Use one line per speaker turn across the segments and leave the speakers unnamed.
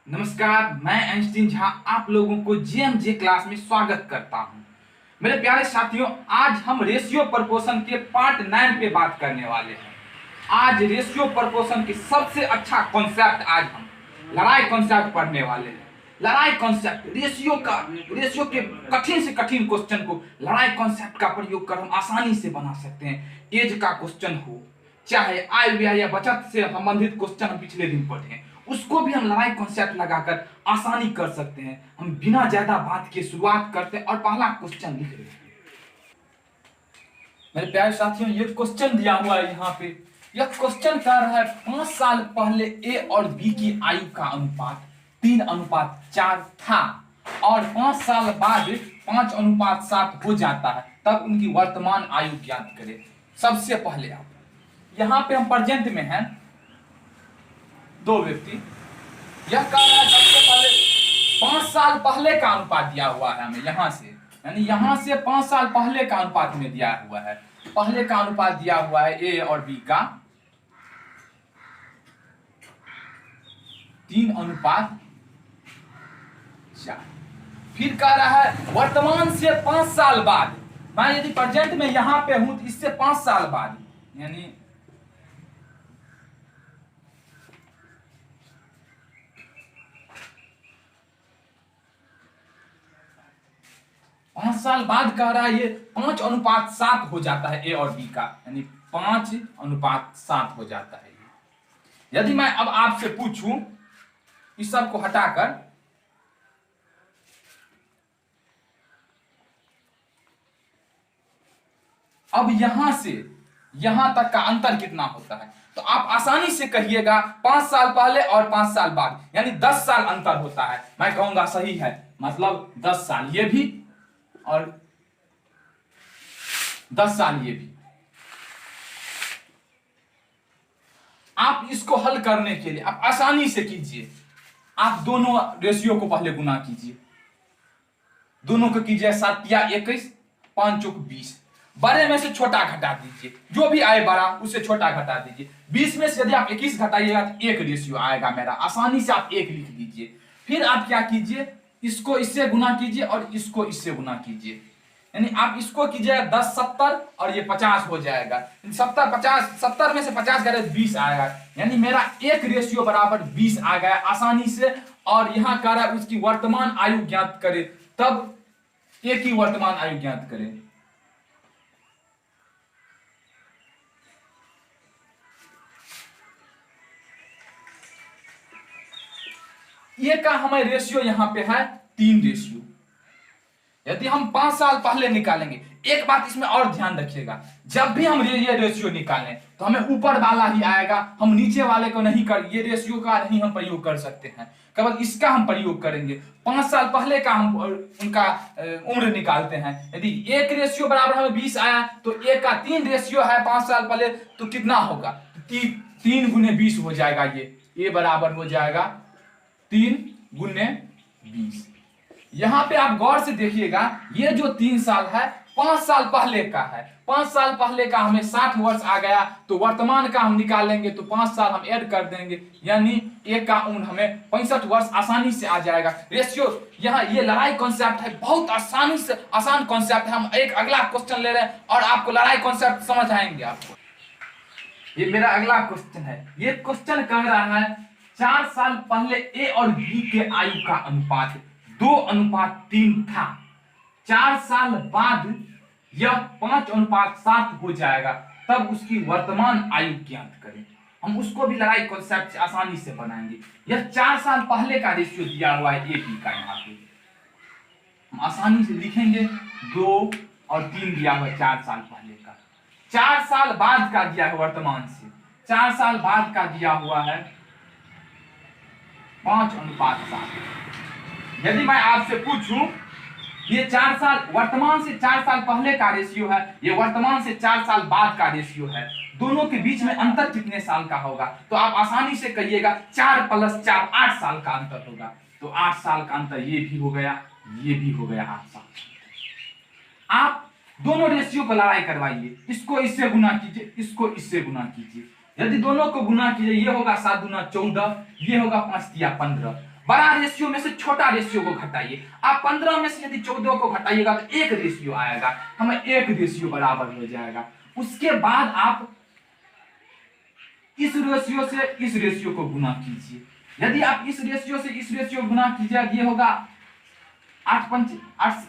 नमस्कार, मैं आइंस्टीन झा आप लोगों को जेएमजे क्लास में स्वागत करता हूं। मेरे प्यारे साथियों, आज हम रेशियो प्रपोर्शन के पार्ट 9 पे बात करने वाले हैं। आज रेशियो प्रपोर्शन की सबसे अच्छा कॉन्सेप्ट आज हम लड़ाई कॉन्सेप्ट पढ़ने वाले हैं। लड़ाई कॉन्सेप्ट रेशियो के कठिन से कठिन क्वेश्चन को लड़ाई कॉन्सेप्ट का प्रयोग कर हम आसानी से बना सकते हैं। एज का क्वेश्चन हो, चाहे आय व्यय या बचत से संबंधित क्वेश्चन हम पिछले दिन पढ़े, उसको भी हम लड़ाई कॉन्सेप्ट लगाकर आसानी कर सकते हैं। हम बिना ज्यादा बात के शुरुआत करते हैं और पहला क्वेश्चन लिख रहे हैं। मेरे प्यारे साथियों, ये क्वेश्चन दिया हुआ है यहाँ पे। यह क्वेश्चन कह रहा है 5 साल पहले ए और बी की आयु का अनुपात 3:4 था और 5 साल बाद 5:7 हो जाता है, तब उनकी वर्तमान आयु ज्ञात करें। सबसे पहले आप यहाँ पे हम प्रेजेंट में हैं, दो व्यक्ति। यह कह रहा है सबसे पहले 5 साल पहले का अनुपात दिया हुआ है हमें यहाँ से, यानी यहाँ से 5 साल पहले का अनुपात में दिया हुआ है। पहले का अनुपात दिया हुआ है ए और बी का 3:4। फिर कह रहा है वर्तमान से 5 साल बाद, मैं यदि प्रेजेंट में यहां पे हूं तो इससे 5 साल बाद, यानी 5 साल बाद कह रहा है ये 5:7 हो जाता है ए और बी का, यानी 5:7 हो जाता है। यदि मैं अब आपसे पूछूं इस सब को हटाकर, अब यहां से यहां तक का अंतर कितना होता है, तो आप आसानी से कहिएगा 5 साल पहले और 5 साल बाद, यानी 10 साल अंतर होता है। मैं कहूंगा सही है, मतलब 10 साल ये भी और 10 साल ये भी। आप इसको हल करने के लिए आप आसानी से कीजिए। आप दोनों रेशियो को पहले गुना कीजिए, दोनों को कीजिए 7 या 21, 5 चौक 20। बड़े में से छोटा घटा दीजिए, जो भी आए बड़ा उससे छोटा घटा दीजिए। 20 में से यदि आप 21 घटाइएगा तो 1 रेशियो आएगा मेरा। आसानी से आप 1 लिख दीजिए। फिर आप क्या कीजिए, इसको इससे गुना कीजिए और इसको इससे गुना कीजिए, यानी आप इसको कीजिएगा 10 70 और ये 50 हो जाएगा। 70 में से 50 करे 20 आएगा, यानी मेरा 1 रेशियो बराबर 20 आ गया आसानी से। और यहां कह रहा है उसकी वर्तमान आयु ज्ञात करे, तब एक ही वर्तमान आयु ज्ञात करें। ये का हमें रेशियो यहां पे है 3 रेशियो। यदि हम 5 साल पहले निकालेंगे, एक बात इसमें और ध्यान रखिएगा, जब भी हम ये रेशियो निकालें तो हमें ऊपर वाला ही आएगा, हम नीचे वाले को नहीं कर, ये रेशियो का नहीं हम प्रयोग कर सकते हैं, केवल इसका हम प्रयोग करेंगे। 5 साल पहले का हम उनका उम्र निकालते हैं। यदि 1 रेशियो बराबर हमें 20 आया तो 1 का 3 रेशियो है 5 साल पहले, तो कितना होगा, 3 गुने 20 हो जाएगा। ये बराबर हो जाएगा 3 गुने 20। यहां पे आप गौर से देखिएगा, ये जो 3 साल है 5 साल पहले का है। 5 साल पहले का हमें 60 वर्ष आ गया, तो वर्तमान का हम निकालेंगे तो 5 साल हम ऐड कर देंगे, यानी 1 का उम्र हमें 65 वर्ष आसानी से आ जाएगा। रेशियो यहाँ ये लड़ाई कॉन्सेप्ट है, बहुत आसानी से आसान कॉन्सेप्ट है। हम एक अगला क्वेश्चन ले रहे हैं और आपको लड़ाई कॉन्सेप्ट समझ आएंगे। आपको ये मेरा अगला क्वेश्चन है। ये क्वेश्चन कह रहा है 4 साल पहले ए और बी के आयु का अनुपात 2:3 था। 4 साल बाद यह 5:7 हो जाएगा, तब उसकी वर्तमान आयु ज्ञात करें। हम उसको भी लड़ाई कॉन्सेप्ट से आसानी से बनाएंगे। यह 4 साल पहले का रेशियो दिया हुआ है ए बी का, यहाँ पे हम आसानी से लिखेंगे। 2 और 3 दिया हुआ है 4 साल पहले का। 4 साल बाद का दिया है वर्तमान से, 4 साल बाद का दिया हुआ है 5:7। यदि मैं आपसे पूछूं, ये 4 साल वर्तमान से 4 साल पहले का रेशियो है, ये वर्तमान से 4 साल बाद का रेशियो है, दोनों के बीच में अंतर कितने साल का होगा, तो आप आसानी से कहिएगा 4 + 4 8 साल का अंतर होगा। तो 8 साल का अंतर ये भी हो गया, ये भी हो गया 8 साल। आप दोनों रेशियो को लड़ाई करवाइए, इसको इससे गुना कीजिए, इसको इससे गुना कीजिए। यदि दोनों को गुना कीजिए, ये होगा 7 दूना 14, ये होगा 5 तिया 15। बड़ा रेशियो में से छोटा रेशियो को घटाइए। आप 15 में से यदि 14 को घटाइएगा तो एक रेशियो आएगा, हमें एक रेशियो बराबर हो जाएगा। उसके बाद आप इस रेशियो से इस रेशियो को गुना कीजिए। यदि आप इस रेशियो से इस रेशियो गुना कीजिए, ये होगा 8 पंच 8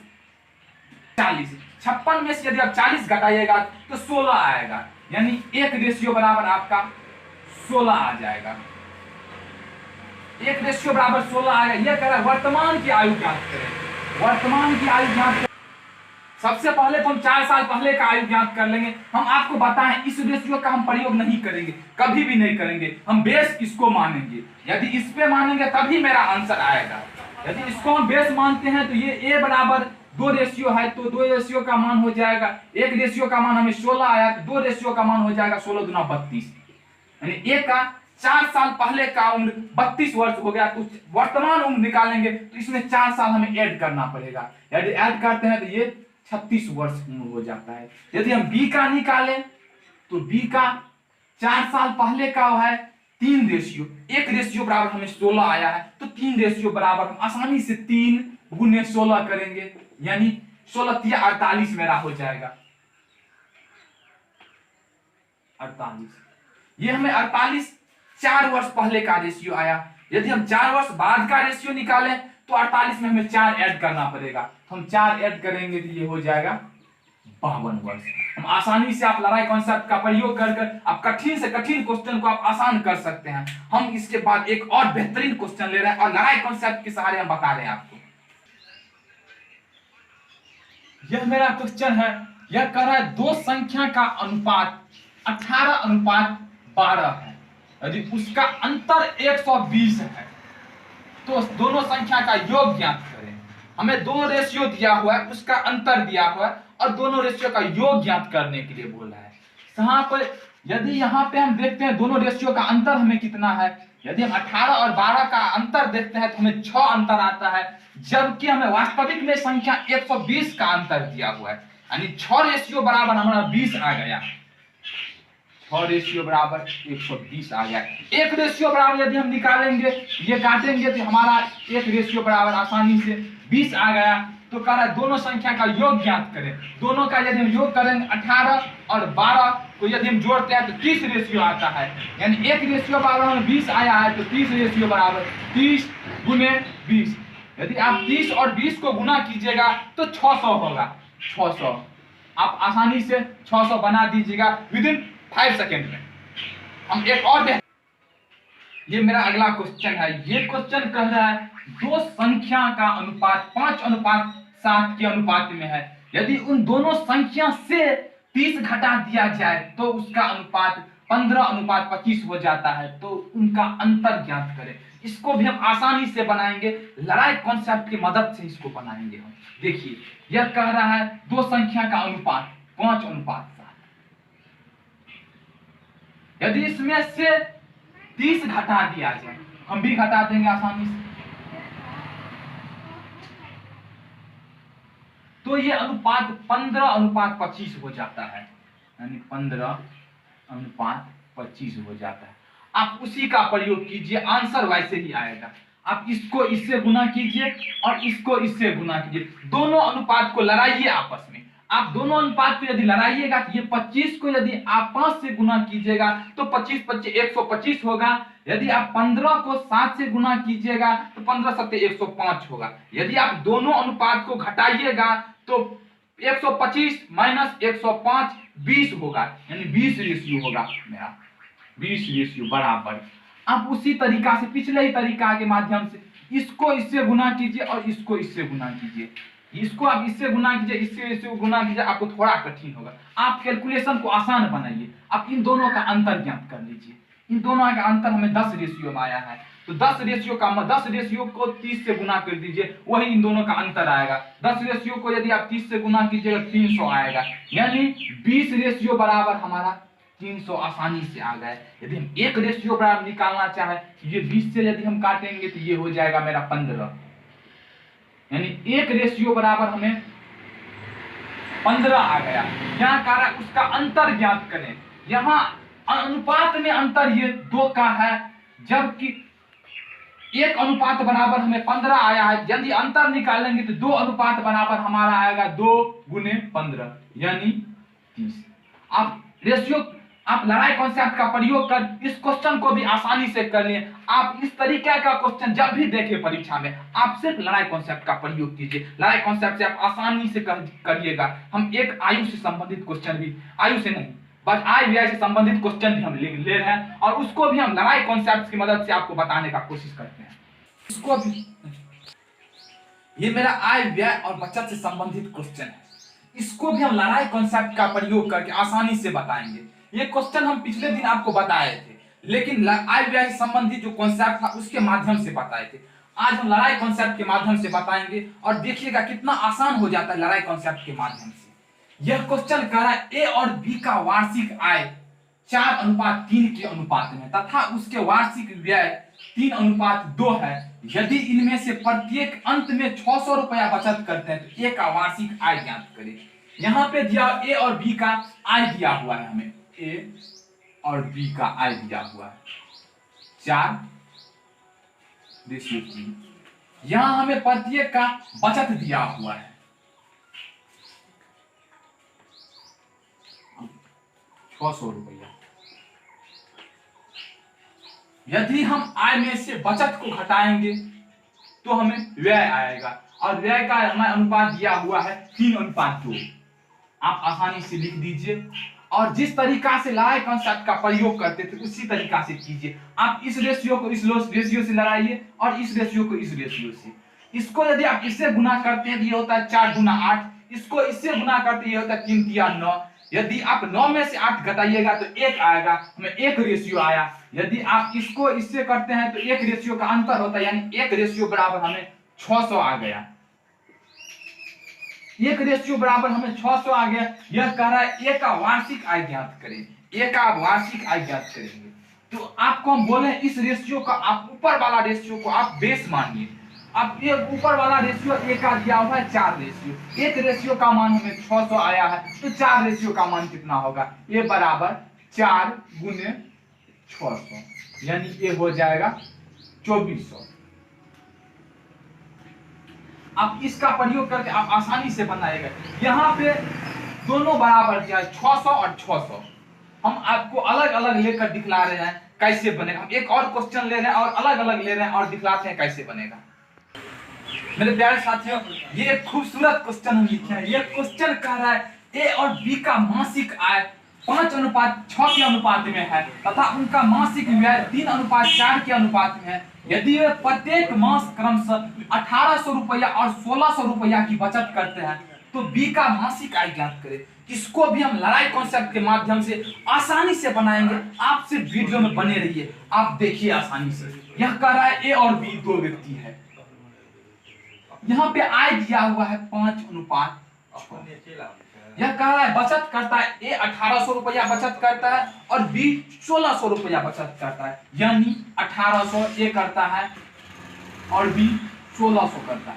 40। 56 में से यदि आप 40 घटाइएगा तो 16 आएगा, यानी एक रेशियो बराबर आपका 16 आ जाएगा। एक रेशियो बराबर 16 आएगा। यह कह रहा है वर्तमान की आयु ज्ञात करें। वर्तमान की आयु ज्ञात करें। सबसे पहले तो हम 4 साल पहले का आयु ज्ञात कर लेंगे। हम आपको बताएं इस रेशियो का हम प्रयोग नहीं करेंगे, कभी भी नहीं करेंगे। हम बेस इसको मानेंगे। यदि इस पे मानेंगे तभी मेरा आंसर आएगा। यदि इसको हम बेस मानते हैं तो ये ए बराबर 2 रेशियो है, तो 2 रेशियो का मान हो जाएगा, एक रेशियो का मान हमें 16 आया, तो 2 रेशियो का मान हो जाएगा 16 दूना 32। यानी ए का 4 साल पहले का उम्र 32 वर्ष हो गया। तो वर्तमान उम्र निकालेंगे तो इसमें 4 साल हमें ऐड करना पड़ेगा। यदि ऐड करते हैं तो ये 36 वर्ष उम्र हो जाता है। यदि हम बी का निकालें तो बी का 4 साल पहले का है 3 रेशियो, एक रेशियो बराबर हमें 16 आया है, तो 3 रेशियो बराबर हम आसानी से 3 गुने 16 करेंगे, यानी 16 3 48 मेरा हो जाएगा 48। ये हमें 48 4 वर्ष पहले का रेशियो आया। यदि हम 4 वर्ष बाद का रेशियो निकालें तो 48 में हमें 4 ऐड करना पड़ेगा। हम 4 ऐड करेंगे तो ये हो जाएगा 52 वर्ष। हम आसानी से आप लड़ाई कॉन्सेप्ट का प्रयोग कर आप कठिन से कठिन क्वेश्चन को आप आसान कर सकते हैं। हम इसके बाद एक और बेहतरीन क्वेश्चन ले रहे हैं और लड़ाई कॉन्सेप्ट के सहारे हम बता रहे हैं आपको। यह मेरा क्वेश्चन है। यह कह रहा है 2 संख्या का अनुपात 18:12 है। यदि उसका अंतर 120 है तो दोनों संख्या का योग ज्ञात करें। हमें 2 रेशियो दिया हुआ है, उसका अंतर दिया हुआ है और दोनों रेशियो का योग ज्ञात करने के लिए बोला है। यहाँ पर यदि यहाँ पे हम देखते हैं दोनों रेशियो का अंतर हमें कितना है, यदि हम 18 और 12 का अंतर देखते हैं तो हमें 6 अंतर आता है, जबकि हमें वास्तविक में संख्या 120 का अंतर दिया हुआ है, यानी 6 रेशियो बराबर हमारा 20 आ गया। 6 रेशियो बराबर 120 आ गया। एक रेशियो बराबर यदि हम निकालेंगे, ये काटेंगे तो हमारा एक रेशियो बराबर आसानी से 20 आ गया। तो कह रहा है दोनों संख्या का योग ज्ञात करें। दोनों का यदि हम योग करेंगे 18 और 12 को यदि हम जोड़ते हैं तो 30 रेशियो आता है, यानी एक रेशियो बराबर हमें 20 आया है, तो 30 रेशियो बराबर 30 गुने 20। यदि आप 30 और 20 को गुना कीजिएगा तो 600 होगा। 600 आप आसानी से 600 बना दीजिएगा विदिन 5 सेकेंड में। हम एक और ये मेरा अगला क्वेश्चन है। ये क्वेश्चन कह रहा है 2 संख्या का अनुपात 5:7 के अनुपात में है। यदि उन दोनों संख्या से 30 घटा दिया जाए तो उसका अनुपात 15:25 हो जाता है, तो उनका अंतर ज्ञात करें। इसको भी हम आसानी से बनाएंगे, लड़ाई कॉन्सेप्ट की मदद से इसको बनाएंगे हम। देखिए यह कह रहा है 2 संख्या का अनुपात 5:7। यदि इसमें से 30 घटा दिया जाए, हम भी घटा देंगे आसानी से, तो ये अनुपात 15:25 हो जाता है, यानी 15:25 हो जाता है। आप उसी का प्रयोग कीजिए, आंसर वैसे ही आएगा। आप इसको इससे गुना कीजिए और इसको इससे गुना कीजिए, दोनों अनुपात को लड़ाइए आपस में। आप दोनों अनुपात को यदि लड़ाइएगा तो ये 25 को यदि आप 5 से गुना कीजिएगा तो 25 25 125 होगा। यदि आप 15 को 7 से गुना कीजिएगा तो 15 7 105 होगा। यदि आप दोनों अनुपात को घटाइएगा तो 125 माइनस 105 20 होगा, यानी 20 रेशियो होगा मेरा, 20 रेशियो बराबर। आप उसी तरीका से पिछले ही तरीका के माध्यम से इसको इससे गुना कीजिए और इसको इससे गुना कीजिए। इसको आप इससे गुना कीजिए, इससे गुना कीजिए, आपको थोड़ा कठिन होगा। आप कैलकुलेशन को आसान बनाइए। आप इन दोनों का अंतर ज्ञात कर लीजिए। इन दोनों का अंतर हमें 10 रेशियो में आया है, तो 10 रेशियो को 30 से गुना कर दीजिए, वही इन दोनों का अंतर आएगा। 10 रेशियो को यदि आप 30 से गुना कीजिएगा 300 आएगा, यानी 20 रेशियो बराबर हमारा 300 आसानी से आ गए। यदि हम एक रेशियो बराबर निकालना चाहें, ये 20 से यदि हम काटेंगे तो ये हो जाएगा मेरा 15, यानी एक रेशियो बराबर हमें 15 आ गया। यहाँ कह रहा है उसका अंतर ज्ञात करें। यहाँ अनुपात में अंतर ये 2 का है, जबकि 1 अनुपात बराबर हमें 15 आया है। यदि अंतर निकालेंगे तो 2 अनुपात बराबर हमारा आएगा 2 गुने 15 यानी 30। आप रेशियो, आप लड़ाई कॉन्सेप्ट का प्रयोग कर इस क्वेश्चन को भी आसानी से कर लिए। आप इस तरीके का क्वेश्चन जब भी देखें परीक्षा में, आप सिर्फ लड़ाई कॉन्सेप्ट का प्रयोग कीजिए। लड़ाई कॉन्सेप्ट से आप आसानी से करिएगा। हम एक आयु से संबंधित क्वेश्चन भी, आयु से नहीं बस आय व्यय से संबंधित क्वेश्चन भी हम ले रहे हैं और उसको भी हम लड़ाई कॉन्सेप्ट की मदद से आपको बताने का कोशिश करते हैं। इसको भी, ये मेरा आय व्यय और बचत से संबंधित क्वेश्चन है, इसको भी हम लड़ाई कॉन्सेप्ट का प्रयोग करके आसानी से बताएंगे। ये क्वेश्चन हम पिछले दिन आपको बताए थे, लेकिन आय व्यय से संबंधित जो कॉन्सेप्ट था उसके माध्यम से बताए थे। आज हम लड़ाई कॉन्सेप्ट के माध्यम से बताएंगे और देखिएगा कितना आसान हो जाता है लड़ाई कॉन्सेप्ट के माध्यम से। यह क्वेश्चन कह रहा है ए और बी का वार्षिक आय 4:3 के अनुपात में तथा उसके वार्षिक व्यय 3:2 है। यदि इनमें से प्रत्येक अंत में 600 रुपया बचत करते हैं तो ए का वार्षिक आय ज्ञात करें। यहाँ पे दिया ए और बी का आय दिया हुआ है, हमें ए और बी का आय दिया हुआ है 4:3। यहाँ हमें प्रत्येक का बचत दिया हुआ है 600 रुपया। यदि हम आय में से बचत को घटाएंगे तो हमें व्यय आएगा और व्यय का हमें अनुपात दिया हुआ है 3:2। आप आसानी से लिख दीजिए और जिस तरीका से लड़ाई कॉन्सेप्ट का प्रयोग करते थे उसी तरीका से कीजिए। आप इस रेशियो को इस रेशियो से लड़ाइए और इस रेशियो को इस रेशियो से। इसको यदि आप इससे गुना करते हैं तो ये होता है 4 गुना 8, इसको इससे गुना करते हैं ये होता है 3 तिया 9। यदि आप 9 में से 8 घटाइएगा तो 1 आएगा, हमें 1 रेशियो आया। यदि आप इसको इससे करते हैं तो 1 रेशियो का अंतर होता है, यानी 1 रेशियो बराबर हमें 600 आ गया। 1 रेशियो बराबर हमें 600 आ गया। यह कह रहा है ए का वार्षिक आय ज्ञात करें, ए का वार्षिक आय ज्ञात करेंगे। तो आपको हम बोले इस रेशियो का, आप ऊपर वाला रेशियो को आप बेस मानिए। अब ये ऊपर वाला रेशियो ए का दिया हुआ है 4 रेशियो, 1 रेशियो का मान हमें 600 आया है तो 4 रेशियो का मान कितना होगा, ए बराबर 4 गुने 600 यानी ए हो जाएगा 2400। अब इसका प्रयोग करके आप आसानी से बनाएगा। यहाँ पे दोनों बराबर दिया है 600 और 600, हम आपको अलग अलग लेकर दिखला रहे हैं कैसे बनेगा। हम एक और क्वेश्चन ले रहे हैं और अलग अलग ले रहे हैं और दिखलाते हैं कैसे बनेगा। मेरे प्यारे साथियों, ये एक खूबसूरत क्वेश्चन हम लिखे हैं। ये क्वेश्चन कह रहा है ए और बी का मासिक आय 5:6 के अनुपात में है तथा उनका मासिक व्यय 3:4 के अनुपात में है। यदि वे प्रत्येक मास क्रमशः 1800 रुपया और 1600 रुपया की बचत करते हैं तो बी का मासिक आय ज्ञात करें। इसको भी हम लड़ाई कॉन्सेप्ट के माध्यम से आसानी से बनाएंगे। आप सिर्फ वीडियो में बने रहिए, आप देखिए आसानी से। यह कह रहा है ए और बी 2 व्यक्ति है। यहाँ पे आय दिया हुआ है 5:6। यह कह रहा है बचत करता है ए 1800 रुपया बचत करता है और बी 1600 रुपया बचत करता है, यानी 1800 ए करता है और बी 1600 करता है।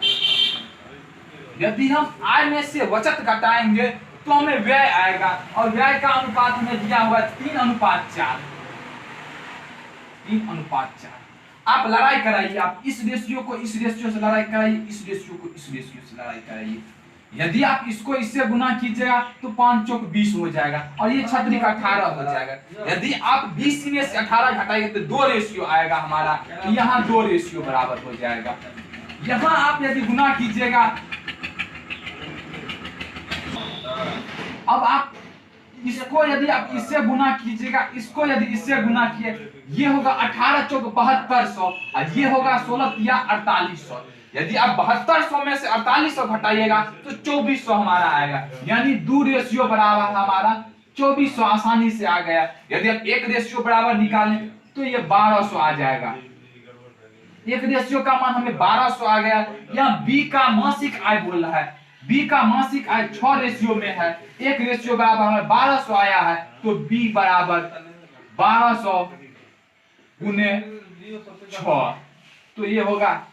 यदि हम आय में से बचत घटाएंगे तो हमें व्यय आएगा और व्यय का अनुपात हमें दिया हुआ है 3:4। 3:4। आप लड़ाई कराइए, आप इस रेशियो को इस रेशियो से लड़ाई कराइए, इस रेशियो को इस रेशियो से लड़ाई कराइए। यदि आप इसको इससे गुना कीजिएगा तो 5 चौक 20 हो जाएगा और ये 6 का 18 हो जाएगा। यदि आप 20 में से 18 घटाएंगे तो 2 रेशियो आएगा हमारा, तो यहाँ 2 रेशियो बराबर हो जाएगा। यहाँ आप यदि गुना कीजिएगा, अब आप इसको यदि आप इससे गुना कीजिएगा, इसको यदि इससे गुना किए, ये होगा 18 चौक 7200 और ये होगा 16 तिया 4800। यदि आप 7200 में से 4800 घटाइएगा तो 2400 हमारा आएगा, यानी 2 रेशियो बराबर हमारा 2400 आसानी से आ गया। यदि आप 1 रेशियो बराबर निकालें तो ये 1200 आ जाएगा। 1 रेशियो का मान हमें 1200 आ गया। यहाँ बी का मासिक आय बोल रहा है, बी का मासिक आय 6 रेशियो में है, 1 रेशियो बराबर हमें 1200 आया है, तो बी बराबर 1200 गुने 6, तो ये होगा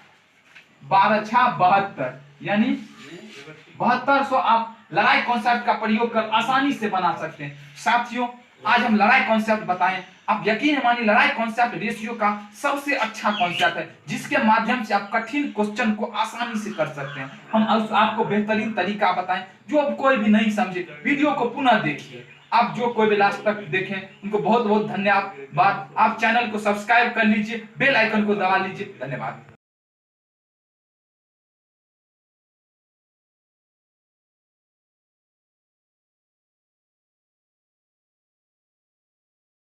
12×6 72, यानी 7200। आप लड़ाई कॉन्सेप्ट का प्रयोग कर आसानी से बना सकते हैं। साथियों, आज हम लड़ाई कॉन्सेप्ट बताएं। आप यकीन मानिए लड़ाई कॉन्सेप्ट रेशियो का सबसे अच्छा कॉन्सेप्ट है, जिसके माध्यम से आप कठिन क्वेश्चन को आसानी से कर सकते हैं। हम आपको बेहतरीन तरीका बताएं, जो कोई भी नहीं समझे वीडियो को पुनः देखिए। आप जो कोई भी लास्ट तक देखें उनको बहुत बहुत धन्यवाद। आप चैनल को सब्सक्राइब कर लीजिए, बेल आइकन को दबा लीजिए। धन्यवाद।